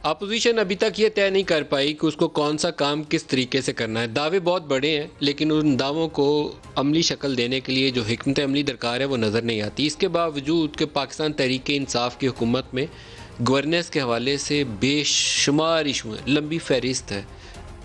Opposition अभी तक ये तय नहीं कर पाई कि उसको कौन सा काम किस तरीके से करना है। दावे बहुत बड़े हैं, लेकिन उन दावों को अमली शक्ल देने के लिए जो हिकमत अमली दरकार है वो नज़र नहीं आती। इसके बावजूद कि पाकिस्तान तहरीक इंसाफ की हुकूमत में गवर्नेंस के हवाले से बेशुमार इशू हैं, लंबी फहरिस्त है।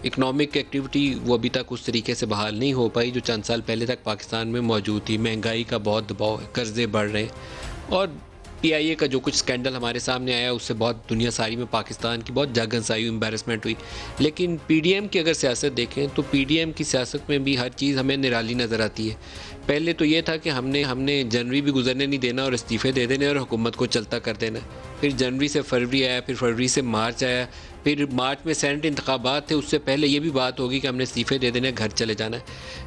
इकनॉमिक एक्टिविटी वो अभी तक उस तरीके से बहाल नहीं हो पाई जो चंद साल पहले तक पाकिस्तान में मौजूद थी। महंगाई का बहुत दबाव है, कर्जे बढ़ रहे हैं और PIA का जो कुछ स्कैंडल हमारे सामने आया उससे बहुत दुनिया सारी में पाकिस्तान की बहुत जगहंसाई हुई, एम्बेरसमेंट हुई। लेकिन PDM की अगर सियासत देखें तो PDM की सियासत में भी हर चीज़ हमें निराली नज़र आती है। पहले तो ये था कि हमने जनवरी भी गुजरने नहीं देना और इस्तीफ़े दे देने और हुकूमत को चलता कर देना। फिर जनवरी से फरवरी आया, फिर फरवरी से मार्च आया, फिर मार्च में सेनेट इंतखाबात थे, उससे पहले ये भी बात होगी कि हमने इस्तीफ़े दे देने, घर चले जाना है।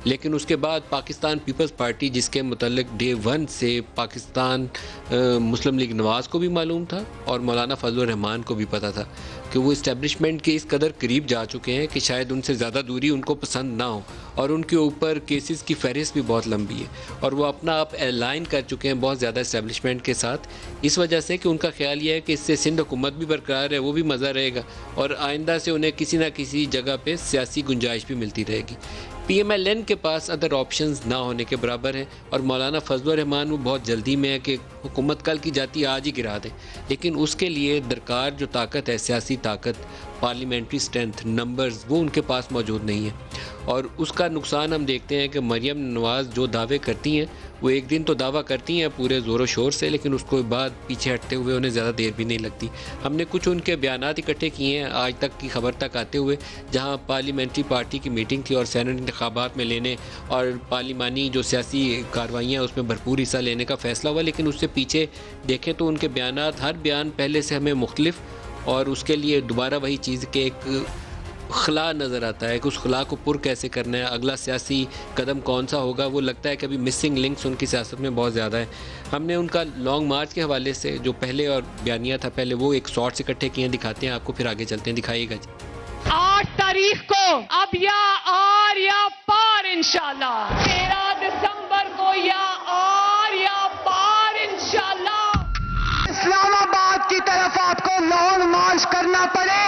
लेकिन उसके बाद पाकिस्तान पीपल्स पार्टी, जिसके मुतल्लिक डे 1 से पाकिस्तान मुस्लिम लीग नवाज़ को भी मालूम था और मौलाना फजल रहमान को भी पता था कि वो इस्टेब्लिशमेंट के इस कदर करीब जा चुके हैं कि शायद उनसे ज़्यादा दूरी उनको पसंद ना हो, और उनके ऊपर केसेस की फहरिस्त भी बहुत लंबी है और वो अपना आप अलाइन कर चुके हैं बहुत ज़्यादा इस्टेब्लिशमेंट के साथ, इस वजह से कि उनका ख्याल ये है कि इससे सिंध हुकूमत भी बरकरार है, वो भी मज़ा रहेगा और आइंदा से उन्हें किसी ना किसी जगह पे सियासी गुंजाइश भी मिलती रहेगी। PMLN के पास अदर ऑप्शंस ना होने के बराबर हैं और मौलाना फजल रहमान वो बहुत जल्दी में है कि हुकूमत कल की जाती आज ही गिरा दें, लेकिन उसके लिए दरकार जो ताकत है, सियासी ताकत, पार्लियामेंट्री स्ट्रेंथ, नंबर्स, वो उनके पास मौजूद नहीं है। और उसका नुकसान हम देखते हैं कि मरियम नवाज़ जो दावे करती हैं वो एक दिन तो दावा करती हैं पूरे ज़ोरों शोर से, लेकिन उसको बाद पीछे हटते हुए उन्हें ज़्यादा देर भी नहीं लगती। हमने कुछ उनके बयानात इकट्ठे किए हैं आज तक की खबर तक आते हुए, जहां पार्लियामेंट्री पार्टी की मीटिंग थी और सेनेट इंतखाबात में लेने और पार्लिमानी जो सियासी कार्रवाइयाँ उसमें भरपूर हिस्सा लेने का फ़ैसला हुआ, लेकिन उससे पीछे देखें तो उनके बयानात, हर बयान पहले से हमें मुख्तलिफ और उसके लिए दोबारा वही चीज़ के एक खला नज़र आता है कि उस खला को पुर कैसे करना है, अगला सियासी कदम कौन सा होगा। वो लगता है कि अभी मिसिंग लिंक्स उनकी सियासत में बहुत ज़्यादा है। हमने उनका लॉन्ग मार्च के हवाले से जो पहले और बयानिया था, पहले वो एक शॉर्ट्स इकट्ठे किए हैं, दिखाते हैं आपको, फिर आगे चलते हैं, दिखाइएगा जी। 8 तारीख को अब या आर या पार इंशाल्लाह, 13 दिसंबर को या आर या पार इंशाल्लाह। इस्लामाबाद की तरफ आपको लॉन्ग मार्च करना पड़े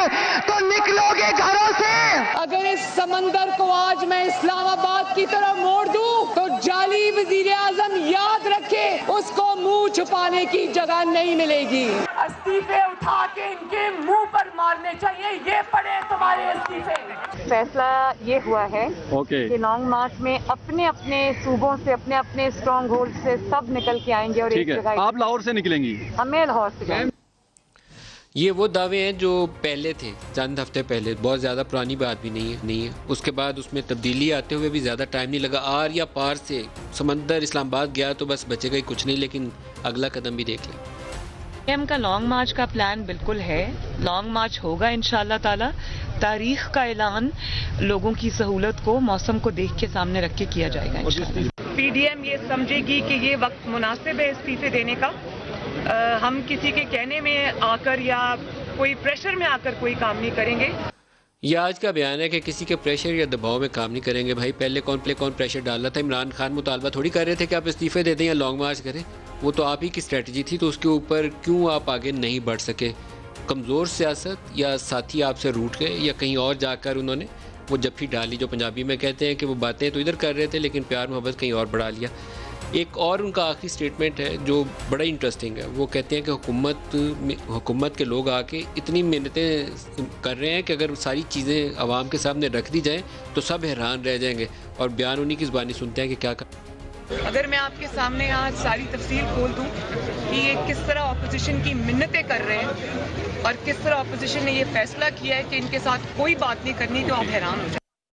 तो निकलोगे घरों से। अगर इस समंदर को आज मैं इस्लामाबाद की तरफ मोड़ दूं तो जाली वजीर आजम याद रखे, उसको मुंह छुपाने की जगह नहीं मिलेगी। इस्तीफे उठा के इनके मुंह पर मारने चाहिए, ये पड़े तुम्हारे इस्तीफे। फैसला ये हुआ है कि लॉन्ग मार्च में अपने अपने सूबों से, अपने अपने स्ट्रॉन्ग होल्ड से सब निकल के आएंगे और एक जगह। आप लाहौर से निकलेंगी? हमें लाहौर से जाएंगे। ये वो दावे हैं जो पहले थे, चंद हफ्ते पहले, बहुत ज़्यादा पुरानी बात भी नहीं है। उसके बाद उसमें तब्दीली आते हुए भी ज़्यादा टाइम नहीं लगा। आर या पार से समंदर इस्लामाबाद गया तो बस बचेगा ही कुछ नहीं, लेकिन अगला कदम भी देख लें। PDM का लॉन्ग मार्च का प्लान बिल्कुल है, लॉन्ग मार्च होगा इंशाल्लाह ताला। तारीख का ऐलान लोगों की सहूलत को, मौसम को देख के सामने रख के किया जाएगा इंशाल्लाह। PDM ये समझेगी कि ये वक्त मुनासिब है इस्तीफे देने का। हम किसी के कहने में आकर या कोई प्रेशर में आकर कोई काम नहीं करेंगे। ये आज का बयान है कि किसी के प्रेशर या दबाव में काम नहीं करेंगे। भाई पहले कौन प्रेशर डाल रहा था? इमरान खान मुतालबा थोड़ी कर रहे थे कि आप इस्तीफे दे दें या लॉन्ग मार्च करें, वो तो आप ही की स्ट्रेटजी थी, तो उसके ऊपर क्यों आप आगे नहीं बढ़ सके? कमज़ोर सियासत या साथी आपसे रूठ गए या कहीं और जाकर उन्होंने वो जफ्फी डाली, जो पंजाबी में कहते हैं कि वो बातें तो इधर कर रहे थे लेकिन प्यार मोहब्बत कहीं और बढ़ा लिया। एक और उनका आखिरी स्टेटमेंट है जो बड़ा इंटरेस्टिंग है। वो कहते हैं कि हुकूमत के लोग आके इतनी मेहनतें कर रहे हैं कि अगर सारी चीज़ें आवाम के सामने रख दी जाएं तो सब हैरान रह जाएंगे, और बयान उन्हीं की ज़बानी सुनते हैं कि क्या कर। अगर मैं आपके सामने आज सारी तफसील खोल दूं कि ये किस तरह ऑपोजिशन की मिन्नतें कर रहे हैं और किस तरह ऑपोजिशन ने ये फैसला किया है कि इनके साथ कोई बात नहीं करनी, तो आप हैरान हो जाए।